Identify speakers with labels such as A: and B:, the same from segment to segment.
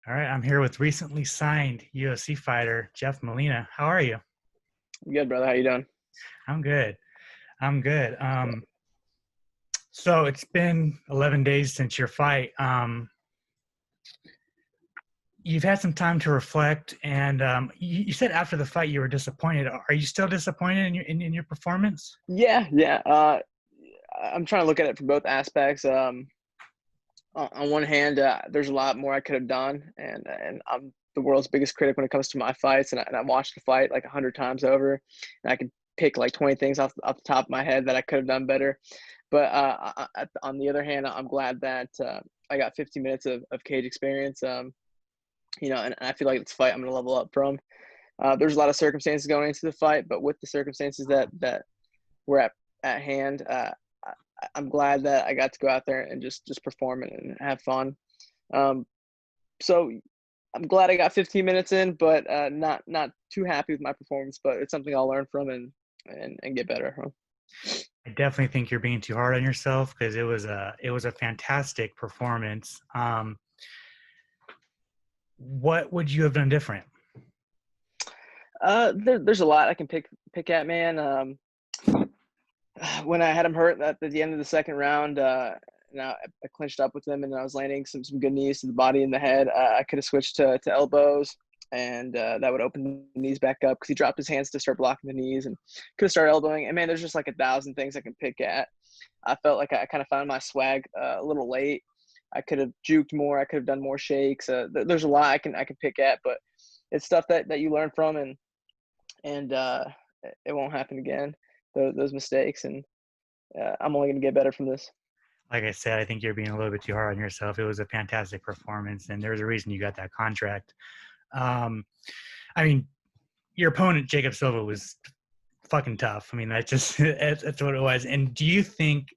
A: All right, I'm here with recently signed UFC fighter Jeff Molina. How are you?
B: Good, brother. How you doing?
A: I'm good. I'm good. So it's been 11 days since your fight. You've had some time to reflect, and you said after the fight you were disappointed. Are you still disappointed in your performance?
B: Yeah. I'm trying to look at it from both aspects. On one hand, there's a lot more I could have done, and I'm the world's biggest critic when it comes to my fights, and I watched the fight like 100 times over, and I can pick like 20 things off the top of my head that I could have done better. But on the other hand, I'm glad that I got 15 minutes of cage experience. And I feel like this fight I'm going to level up from. There's a lot of circumstances going into the fight, but with the circumstances that were at hand, I'm glad that I got to go out there and just perform and have fun. Um, so I'm glad I got 15 minutes in, but not too happy with my performance. But it's something I'll learn from and get better.
A: I definitely think you're being too hard on yourself because it was a fantastic performance. What would you have done different?
B: There's a lot I can pick at, man. When I had him hurt at the end of the second round, I clinched up with him and I was landing some good knees to the body and the head. I could have switched to elbows, and that would open the knees back up because he dropped his hands to start blocking the knees, and could have started elbowing. And man, there's just like 1,000 things I can pick at. I felt like I kind of found my swag a little late. I could have juked more. I could have done more shakes. There's a lot I can pick at, but it's stuff that you learn from, and it won't happen again. Those mistakes, and I'm only going to get better from this.
A: Like I said, I think you're being a little bit too hard on yourself. It was a fantastic performance, and there's a reason you got that contract. Um, I mean, your opponent Jacob Silva was fucking tough. I mean, that's what it was. And do you think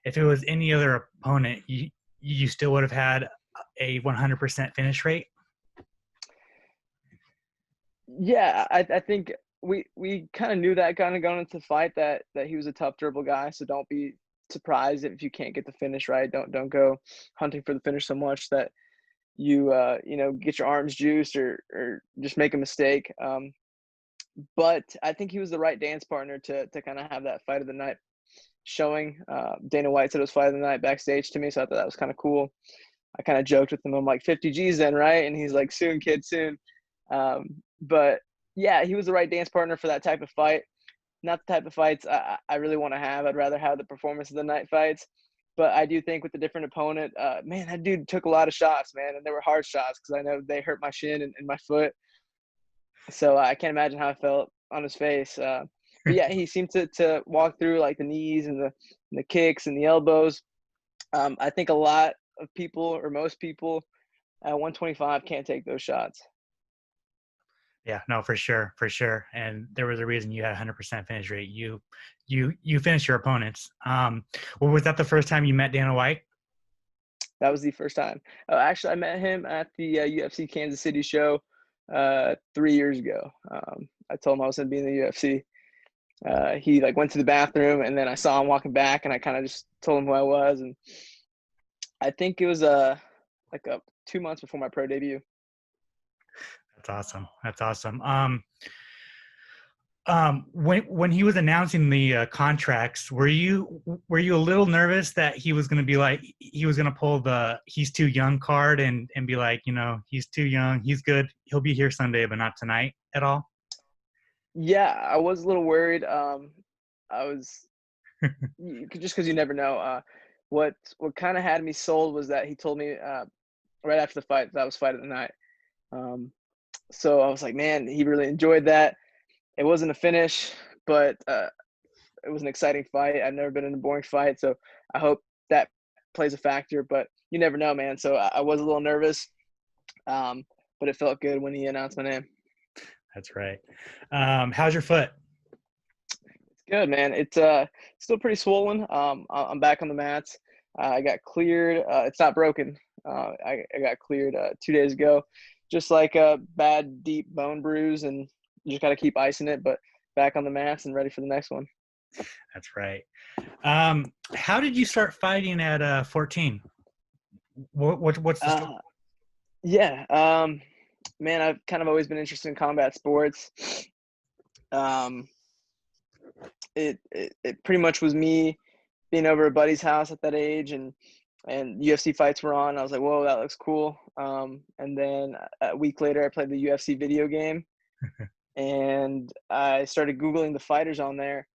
A: if it was any other opponent, you still would have had a 100% finish rate?
B: Yeah, I think we kind of knew that kind of going into the fight that he was a tough dribble guy. So don't be surprised if you can't get the finish right. Don't go hunting for the finish so much that you get your arms juiced or just make a mistake. But I think he was the right dance partner to kind of have that fight of the night showing. Dana White said it was fight of the night backstage to me, so I thought that was kind of cool. I kind of joked with him. I'm like 50 G's then, right? And he's like, soon, kid, soon. But yeah, he was the right dance partner for that type of fight. Not the type of fights I really want to have. I'd rather have the performance of the night fights. But I do think with a different opponent, man, that dude took a lot of shots, man, and they were hard shots because I know they hurt my shin and my foot. So I can't imagine how I felt on his face. But yeah, he seemed to walk through like the knees and the kicks and the elbows. I think a lot of people or most people at 125 can't take those shots.
A: Yeah, no, for sure, for sure. And there was a reason you had 100% finish rate. You finished your opponents. Well, was that the first time you met Dana White?
B: That was the first time. Actually, I met him at the UFC Kansas City show 3 years ago. I told him I was going to be in the UFC. He like went to the bathroom, and then I saw him walking back, and I kind of just told him who I was, and I think it was like 2 months before my pro debut.
A: That's awesome. That's awesome. When he was announcing the contracts, were you a little nervous that he was going to be like he was going to pull the he's too young card and be like, he's too young, he's good, he'll be here Sunday, but not tonight at all?
B: Yeah, I was a little worried. I was just because you never know. What kind of had me sold was that he told me right after the fight that was fight of the night. Um, so I was like, man, he really enjoyed that. It wasn't a finish, but it was an exciting fight. I've never been in a boring fight, so I hope that plays a factor. But you never know, man. So I was a little nervous, but it felt good when he announced my name.
A: That's right. How's your foot?
B: It's good, man. It's still pretty swollen. I'm back on the mats. I got cleared. It's not broken. I got cleared 2 days ago. Just like a bad deep bone bruise, and you just got to keep icing it. But back on the mats and ready for the next one.
A: That's right. How did you start fighting at 14? What's the story?
B: Uh, Yeah, man, I've kind of always been interested in combat sports. Um, it pretty much was me being over at a buddy's house at that age, and UFC fights were on. I was like, whoa, that looks cool. And then a week later, I played the UFC video game, and I started Googling the fighters on there.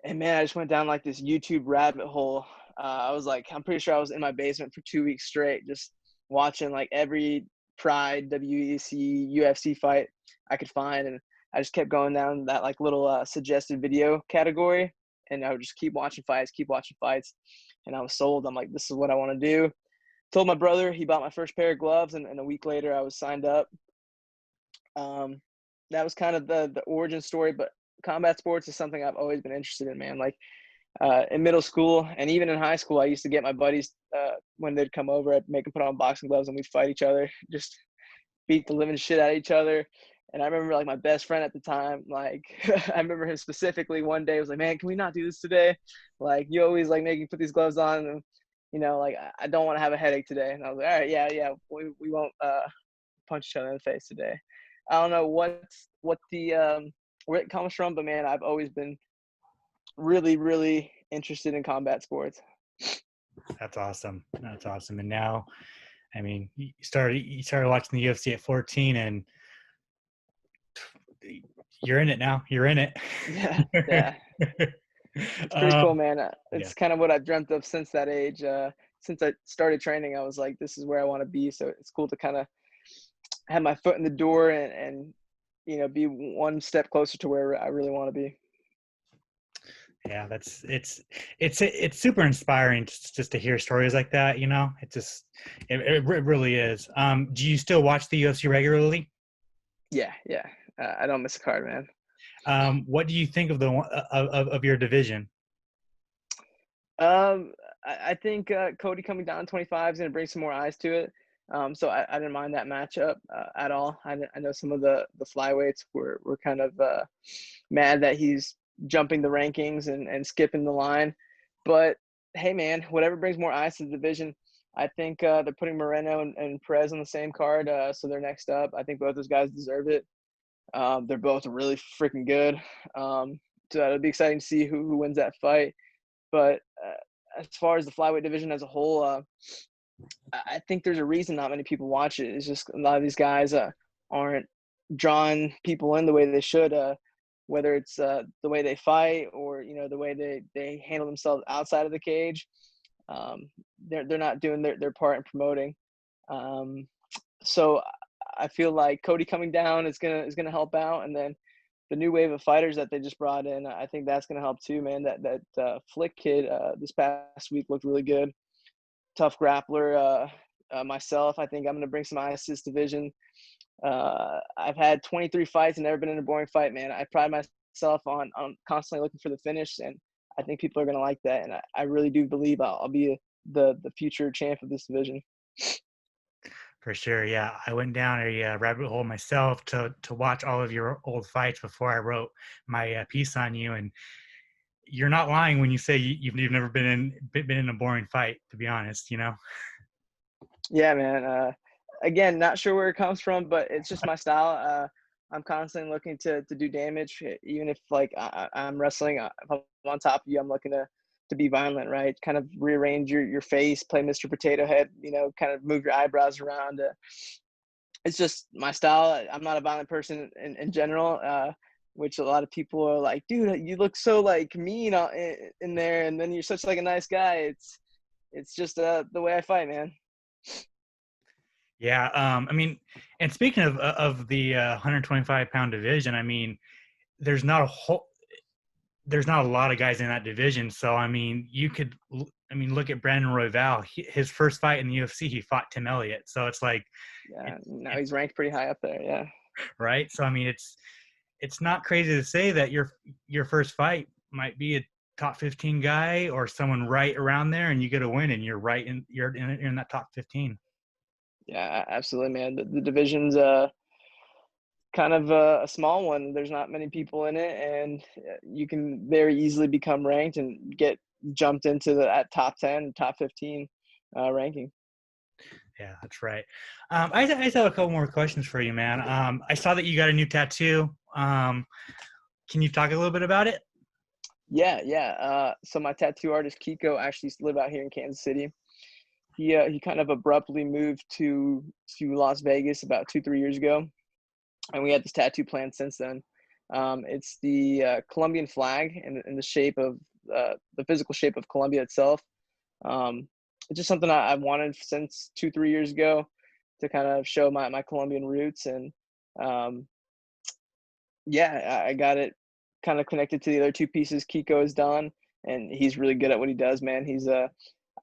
B: And man, I just went down like this YouTube rabbit hole. I was like, I'm pretty sure I was in my basement for 2 weeks straight, just watching like every Pride, WEC, UFC fight I could find, and I just kept going down that like little suggested video category, and I would just keep watching fights, and I was sold. I'm like, this is what I want to do. Told my brother, he bought my first pair of gloves, and a week later I was signed up. Um, that was kind of the origin story, but combat sports is something I've always been interested in, man. Like in middle school and even in high school, I used to get my buddies when they'd come over, I'd make them put on boxing gloves and we'd fight each other, just beat the living shit out of each other. And I remember like my best friend at the time, like I remember him specifically one day was like, man, can we not do this today? Like you always like make me put these gloves on, and like I don't want to have a headache today. And I was like, all right, yeah, we won't punch each other in the face today. I don't know what the where it comes from, but man, I've always been really, really interested in combat sports.
A: That's awesome. That's awesome. And now, I mean, you started watching the UFC at 14, and you're in it now. You're in it.
B: Yeah, yeah. It's pretty cool,
A: um,
B: man.
A: yeah,
B: It's kind of what I've dreamt of since that age. Since I started training, I was like, this is where I want to be. So it's cool to kind of have my foot in the door and be one step closer to where I really want to be.
A: yeah. It's super inspiring just to hear stories like that. It really is. Do you still watch the UFC regularly?
B: Yeah, yeah. I don't miss a card, man.
A: What do you think of of your division?
B: I think Cody coming down to 25 is going to bring some more eyes to it. So I didn't mind that matchup at all. I know some of the flyweights were kind of mad that he's jumping the rankings and skipping the line. But hey, man, whatever brings more eyes to the division. I think they're putting Moreno and Perez on the same card, so they're next up. I think both those guys deserve it. They're both really freaking good. So it'll be exciting to see who wins that fight. But as far as the flyweight division as a whole, I think there's a reason not many people watch it. It's just a lot of these guys aren't drawing people in the way they should, whether it's the way they fight or the way they handle themselves outside of the cage. They're not doing their part in promoting. So I feel like Cody coming down is gonna help out, and then the new wave of fighters that they just brought in, I think that's going to help too, man. That Flick kid this past week looked really good. Tough grappler. Myself, I think I'm going to bring some eyes to this division. I've had 23 fights and never been in a boring fight, man. I pride myself on constantly looking for the finish, and I think people are going to like that. And I really do believe I'll be the future champ of this division.
A: For sure, yeah. I went down a rabbit hole myself to watch all of your old fights before I wrote my piece on you, and you're not lying when you say you've never been in a boring fight. To be honest,
B: Yeah, man. Again, not sure where it comes from, but it's just my style. I'm constantly looking to do damage, even if like I'm wrestling. If I'm on top of you, I'm looking to be violent, right? Kind of rearrange your face, play Mr. Potato Head, kind of move your eyebrows around. It's just my style. I'm not a violent person in general, which a lot of people are like, dude, you look so like mean in there, and then you're such like a nice guy. It's just the way I fight, man.
A: yeah. I mean, and speaking of the 125-pound division, I mean, there's not a whole there's not a lot of guys in that division. So, I mean, look at Brandon Royval. His first fight in the UFC, he fought Tim Elliott. So it's like,
B: Yeah, now he's ranked pretty high up there. Yeah.
A: right. So, I mean, it's not crazy to say that your first fight might be a top 15 guy or someone right around there, and you get a win, and you're in that top 15.
B: Yeah, absolutely, man. The division's kind of a small one. There's not many people in it, and you can very easily become ranked and get jumped into that top 10, top 15 ranking.
A: Yeah, that's right. I just have a couple more questions for you, man. I saw that you got a new tattoo. Can you talk a little bit about it?
B: Yeah. So my tattoo artist Kiko actually used to live out here in Kansas City. He kind of abruptly moved to Las Vegas about 2-3 years ago, and we had this tattoo plan since then. It's the Colombian flag in the shape of the physical shape of Colombia itself. It's just something I've wanted since 2-3 years ago to kind of show my Colombian roots, and um, yeah, I got it kind of connected to the other two pieces Kiko has done, and he's really good at what he does, man.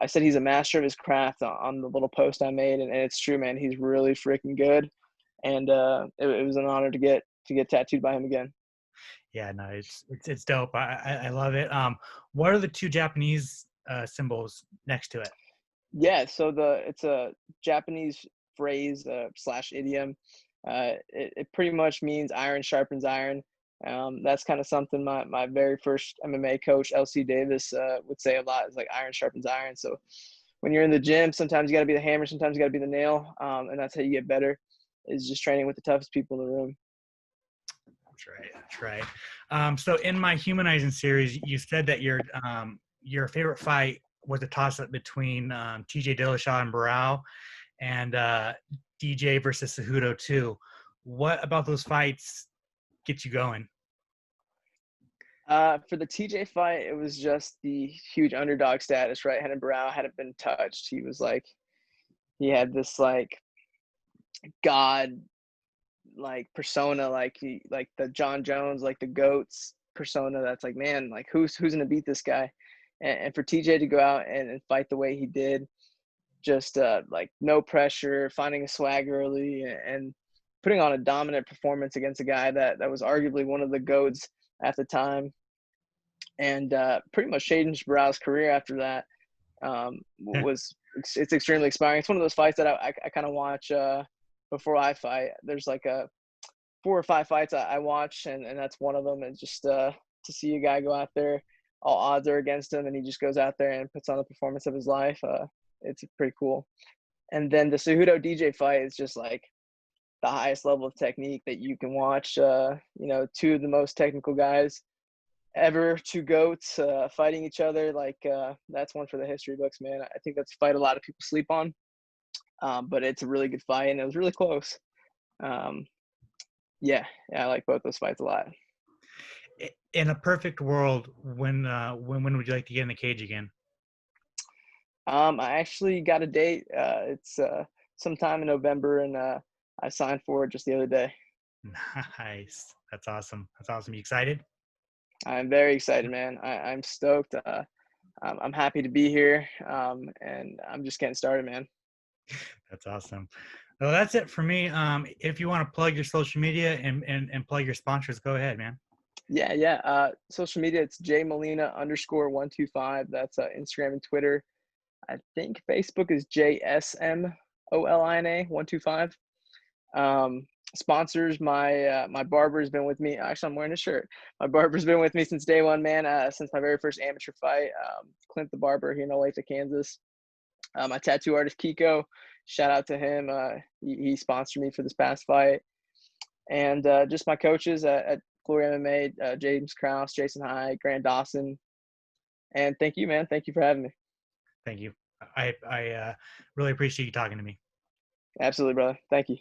B: I said he's a master of his craft on the little post I made, and it's true, man. He's really freaking good, and it was an honor to get tattooed by him again.
A: Yeah, no, it's dope. I love it. What are the two Japanese symbols next to it?
B: Yeah, so it's a Japanese phrase slash idiom. It pretty much means iron sharpens iron. That's kind of something my very first MMA coach, LC Davis, would say a lot. Is like iron sharpens iron. So when you're in the gym, sometimes you got to be the hammer, sometimes you got to be the nail, and that's how you get better. Is just training with the toughest people in the room.
A: That's right. That's right. So in my humanizing series, you said that your favorite fight was a toss-up between TJ Dillashaw and Barao, and DJ versus Cejudo too. What about those fights gets you going?
B: For the TJ fight, it was just the huge underdog status, right? Henry Barrow hadn't been touched. He had this like god like persona, like the John Jones, like the goats persona. That's like, man, like who's gonna beat this guy? And for TJ to go out and fight the way he did, just like no pressure, finding a swag early, and putting on a dominant performance against a guy that was arguably one of the goats at the time, and pretty much changed Barrow's career after that. Was it's extremely inspiring. It's one of those fights that I kind of watch before I fight. There's like a 4 or 5 fights I watch, and that's one of them. And just to see a guy go out there, all odds are against him, and he just goes out there and puts on the performance of his life. It's pretty cool. And then the Cejudo DJ fight is just like the highest level of technique that you can watch. Two of the most technical guys ever, two goats fighting each other. Like that's one for the history books, man. I think that's a fight a lot of people sleep on, but it's a really good fight, and it was really close. Um, yeah, I like both those fights a lot.
A: In a perfect world, when would you like to get in the cage again?
B: I actually got a date. It's sometime in November, and I signed for it just the other day.
A: Nice. That's awesome. That's awesome. You excited?
B: I'm very excited, man. I'm stoked. I'm happy to be here, and I'm just getting started, man.
A: That's awesome. Well, that's it for me. If you want to plug your social media and plug your sponsors, go ahead, man.
B: Yeah. Social media, it's J Molina _125. That's Instagram and Twitter. I think Facebook is JSMOLINA 125. Sponsors, my barber's been with me. Actually, I'm wearing a shirt. My barber's been with me since day one, man. Since my very first amateur fight. Clint the barber here in Olathe, Kansas. My tattoo artist Kiko, shout out to him. He sponsored me for this past fight, and just my coaches at Glory MMA, James Krause, Jason High, Grant Dawson, and thank you, man. Thank you for having me.
A: Thank you. I really appreciate you talking to me.
B: Absolutely, brother. Thank you.